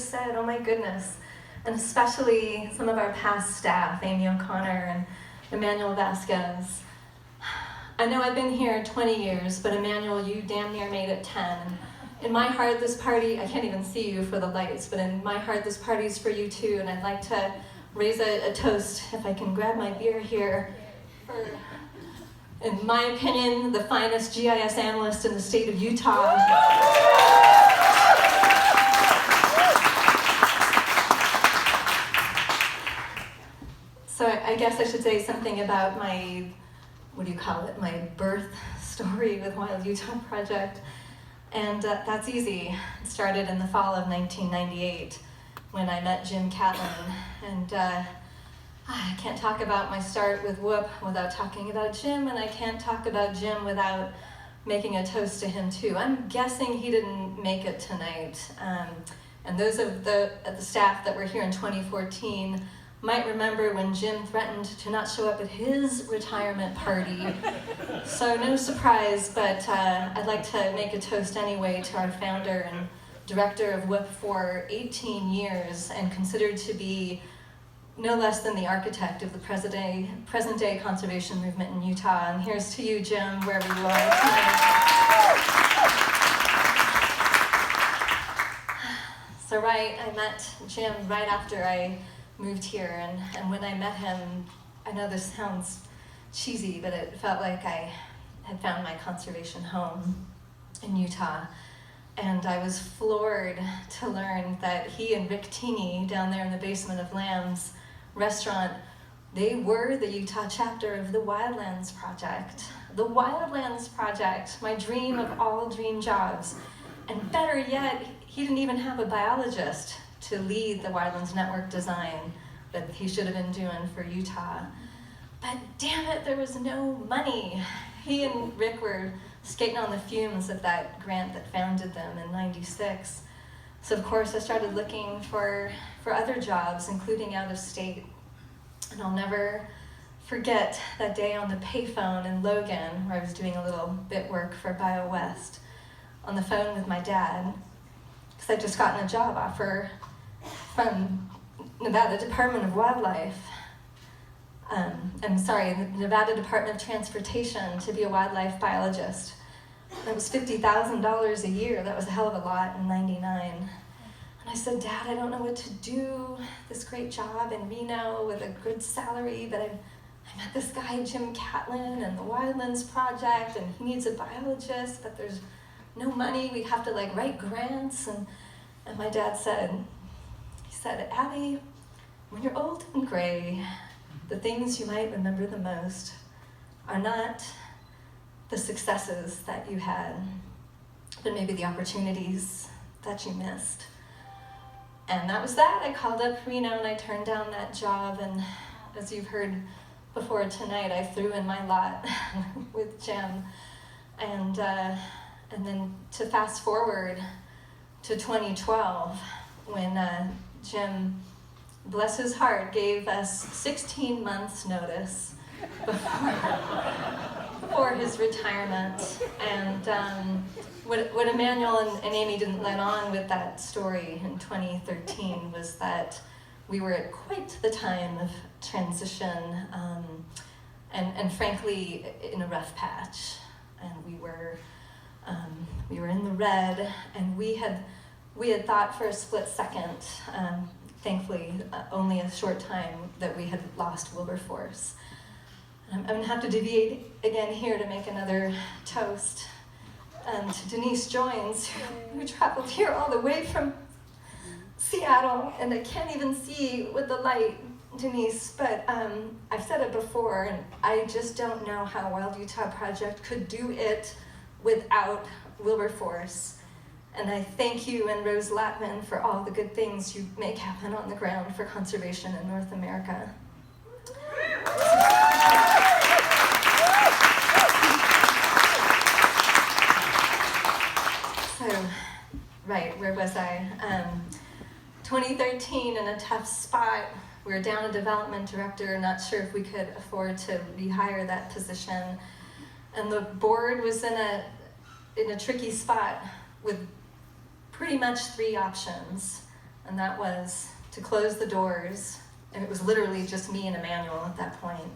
said, oh my goodness. And especially some of our past staff, Amy O'Connor and Emmanuel Vasquez. I know I've been here 20 years, but Emmanuel, you damn near made it 10. In my heart, this party, I can't even see you for the lights, but in my heart, this party's for you too, and I'd like to raise a toast, if I can grab my beer here, for, in my opinion, the finest GIS analyst in the state of Utah. So I guess I should say something about my, what do you call it, my birth story with Wild Utah Project. And that's easy. It started in the fall of 1998 when I met Jim Catlin. And I can't talk about my start with Whoop without talking about Jim, and I can't talk about Jim without making a toast to him too. I'm guessing he didn't make it tonight. And those of the staff that were here in 2014 might remember when Jim threatened to not show up at his retirement party. So no surprise, but I'd like to make a toast anyway to our founder and director of WIP for 18 years and considered to be no less than the architect of the present-day conservation movement in Utah. And here's to you, Jim, wherever you are tonight. So I met Jim right after I moved here, and when I met him, I know this sounds cheesy, but it felt like I had found my conservation home in Utah. And I was floored to learn that he and Rick Tingey down there in the basement of Lamb's restaurant, they were the Utah chapter of the Wildlands Project. The Wildlands Project, my dream of all dream jobs. And better yet, he didn't even have a biologist to lead the Wildlands Network design that he should have been doing for Utah. But damn it, there was no money. He and Rick were skating on the fumes of that grant that founded them in '96. So of course I started looking for other jobs, including out of state. And I'll never forget that day on the payphone in Logan, where I was doing a little bit work for BioWest, on the phone with my dad, because I'd just gotten a job offer from Nevada Department of Wildlife. The Nevada Department of Transportation to be a wildlife biologist. That was $50,000 a year. That was a hell of a lot in '99. And I said, Dad, I don't know what to do. This great job in Reno with a good salary, but I met this guy, Jim Catlin, and the Wildlands Project, and he needs a biologist, but there's no money. We'd have to write grants. And my dad said, Abby, when you're old and gray, the things you might remember the most are not the successes that you had, but maybe the opportunities that you missed. And that was that. I called up Reno and I turned down that job, and as you've heard before tonight, I threw in my lot with Jim. And then to fast forward to 2012, when Jim, bless his heart, gave us 16 months notice before his retirement. And what Emmanuel and Amy didn't let on with that story in 2013 was that we were at quite the time of transition, and frankly, in a rough patch. And we were in the red, and we had thought for a split second, thankfully, only a short time, that we had lost Wilberforce. I'm going to have to deviate again here to make another toast to Denise Jones, who traveled here all the way from Seattle, and I can't even see with the light, Denise, but I've said it before, and I just don't know how Wild Utah Project could do it without Wilberforce. And I thank you and Rose Latman for all the good things you make happen on the ground for conservation in North America. So, where was I? 2013, in a tough spot. We were down a development director, not sure if we could afford to rehire that position. And the board was in a tricky spot with pretty much three options. and that was to close the doors, and it was literally just me and Emmanuel at that point,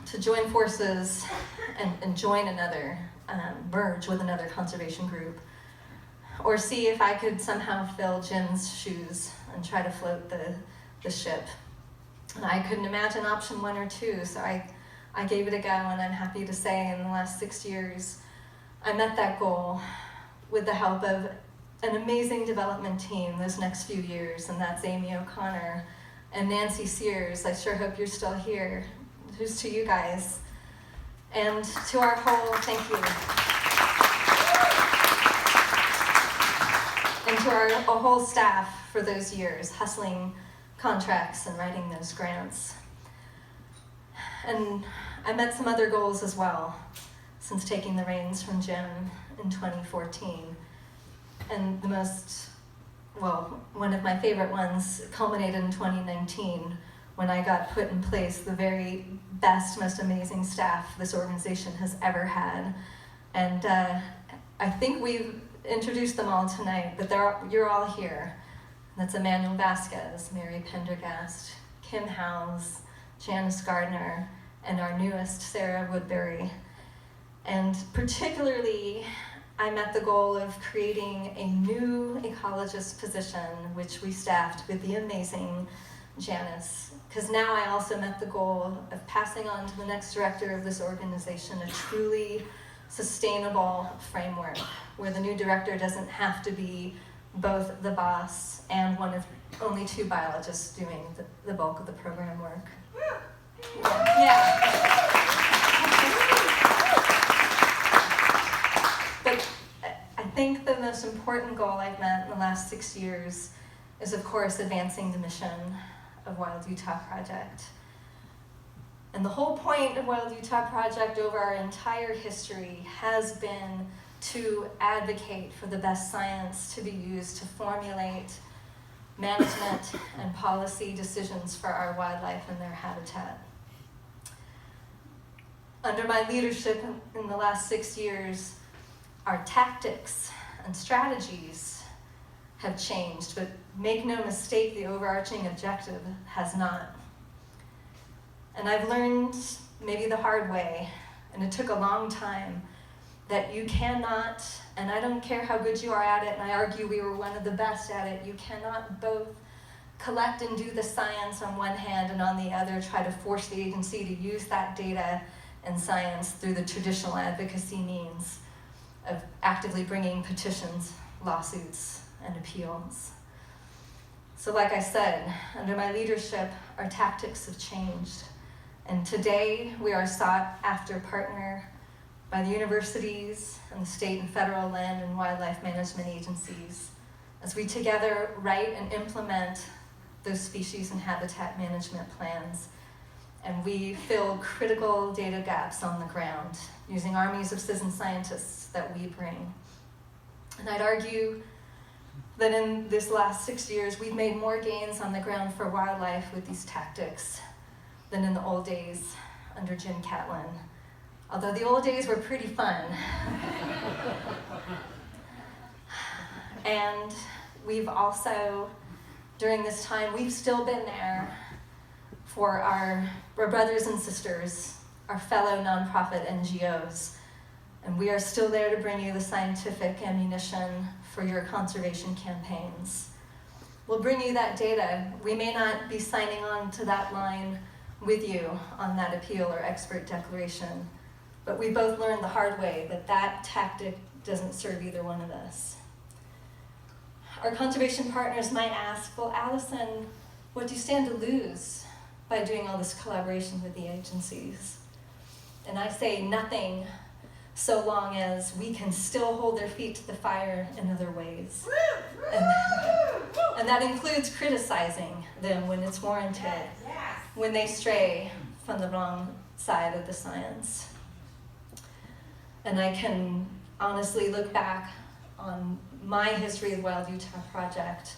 to join forces and join another, merge with another conservation group, or see if I could somehow fill Jim's shoes and try to float the ship. And I couldn't imagine option 1 or 2, so I gave it a go, and I'm happy to say in the last 6 years, I met that goal with the help of an amazing development team those next few years, and that's Amy O'Connor and Nancy Sears. I sure hope you're still here. Here's to you guys. And to our whole, thank you. And to our whole staff for those years, hustling contracts and writing those grants. And I met some other goals as well since taking the reins from Jim in 2014. And the most, well, one of my favorite ones culminated in 2019 when I got put in place the very best, most amazing staff this organization has ever had. And I think we've introduced them all tonight, but you're all here. That's Emmanuel Vasquez, Mary Pendergast, Kim Howes, Janice Gardner, and our newest, Sarah Woodbury. And particularly, I met the goal of creating a new ecologist position, which we staffed with the amazing Janice. Because now I also met the goal of passing on to the next director of this organization a truly sustainable framework, where the new director doesn't have to be both the boss and one of only 2 biologists doing the bulk of the program work. Yeah. But I think the most important goal I've met in the last 6 years is, of course, advancing the mission of Wild Utah Project. And the whole point of Wild Utah Project over our entire history has been to advocate for the best science to be used to formulate management and policy decisions for our wildlife and their habitat. Under my leadership in the last 6 years, our tactics and strategies have changed, but make no mistake, the overarching objective has not. And I've learned, maybe the hard way, and it took a long time, that you cannot, and I don't care how good you are at it, and I argue we were one of the best at it, you cannot both collect and do the science on one hand and on the other try to force the agency to use that data and science through the traditional advocacy means of actively bringing petitions, lawsuits, and appeals. So like I said, under my leadership, our tactics have changed. And today, we are a sought-after partner by the universities and the state and federal land and wildlife management agencies as we together write and implement those species and habitat management plans. And we fill critical data gaps on the ground using armies of citizen scientists that we bring. And I'd argue that in this last 6 years, we've made more gains on the ground for wildlife with these tactics than in the old days under Jim Catlin. Although the old days were pretty fun. And we've also, during this time, we've still been there for our brothers and sisters, our fellow nonprofit NGOs. And we are still there to bring you the scientific ammunition for your conservation campaigns. We'll bring you that data. We may not be signing on to that line with you on that appeal or expert declaration, but we both learned the hard way that that tactic doesn't serve either one of us. Our conservation partners might ask, well, Allison, what do you stand to lose by doing all this collaboration with the agencies? And I say nothing, so long as we can still hold their feet to the fire in other ways. And that includes criticizing them when it's warranted, when they stray from the wrong side of the science. And I can honestly look back on my history of Wild Utah Project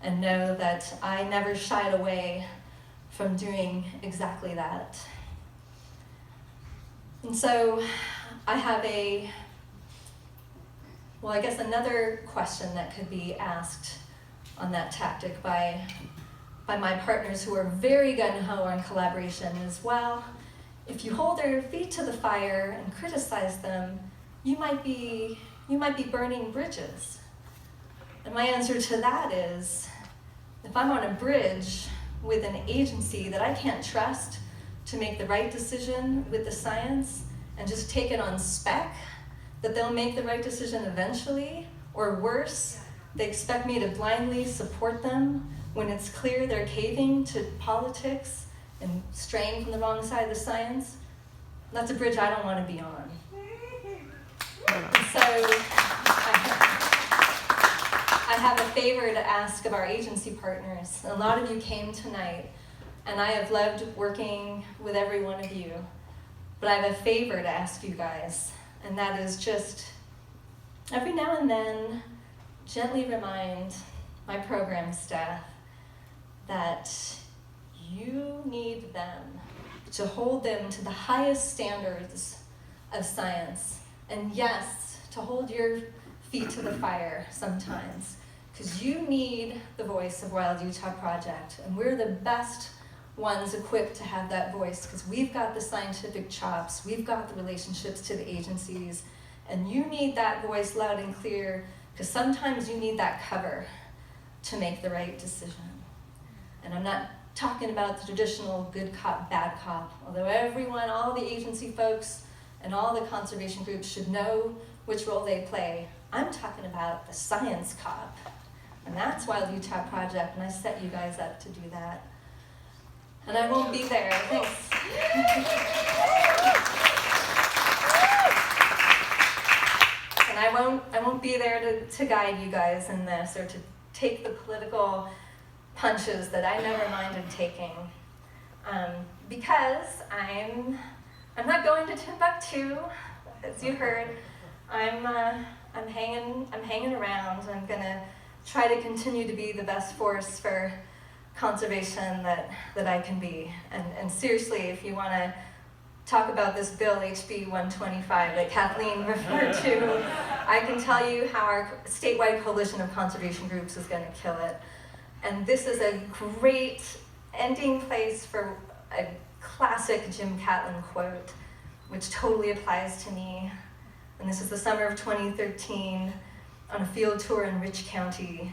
and know that I never shied away from doing exactly that. And so I have another question that could be asked on that tactic by my partners who are very gung-ho on collaboration as well. If you hold their feet to the fire and criticize them, you might be burning bridges. And my answer to that is, if I'm on a bridge with an agency that I can't trust to make the right decision with the science and just take it on spec, that they'll make the right decision eventually, or worse, they expect me to blindly support them when it's clear they're caving to politics and straying from the wrong side of the science, that's a bridge I don't want to be on. And so I have a favor to ask of our agency partners. A lot of you came tonight, and I have loved working with every one of you. But I have a favor to ask you guys, and that is just every now and then, gently remind my program staff that you need them to hold them to the highest standards of science. And yes, to hold your feet to the fire sometimes, because you need the voice of Wild Utah Project, and we're the best ones equipped to have that voice because we've got the scientific chops, we've got the relationships to the agencies, and you need that voice loud and clear because sometimes you need that cover to make the right decision. And I'm not talking about the traditional good cop, bad cop, although everyone, all the agency folks and all the conservation groups should know which role they play. I'm talking about the science cop, and that's Wild Utah Project, and I set you guys up to do that. And I won't be there, thanks. And I won't be there to guide you guys in this or to take the political punches that I never minded taking. Because I'm not going to Timbuktu, as you heard. I'm hanging around. I'm gonna try to continue to be the best force for conservation that I can be. And seriously, if you want to talk about this bill, HB 125, that Kathleen referred to, I can tell you how our statewide coalition of conservation groups is going to kill it. And this is a great ending place for a classic Jim Catlin quote, which totally applies to me. And this is the summer of 2013 on a field tour in Rich County,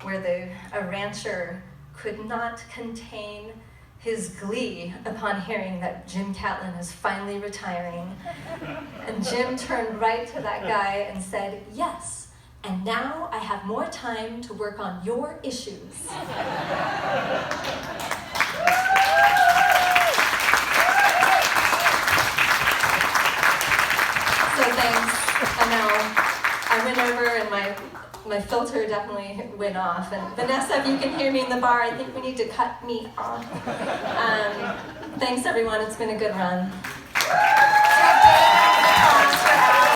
where a rancher could not contain his glee upon hearing that Jim Catlin is finally retiring. And Jim turned right to that guy and said, "Yes, and now I have more time to work on your issues." So thanks. I know I went over and my filter definitely went off. And Vanessa, if you can hear me in the bar, I think we need to cut me off. Thanks everyone, it's been a good run.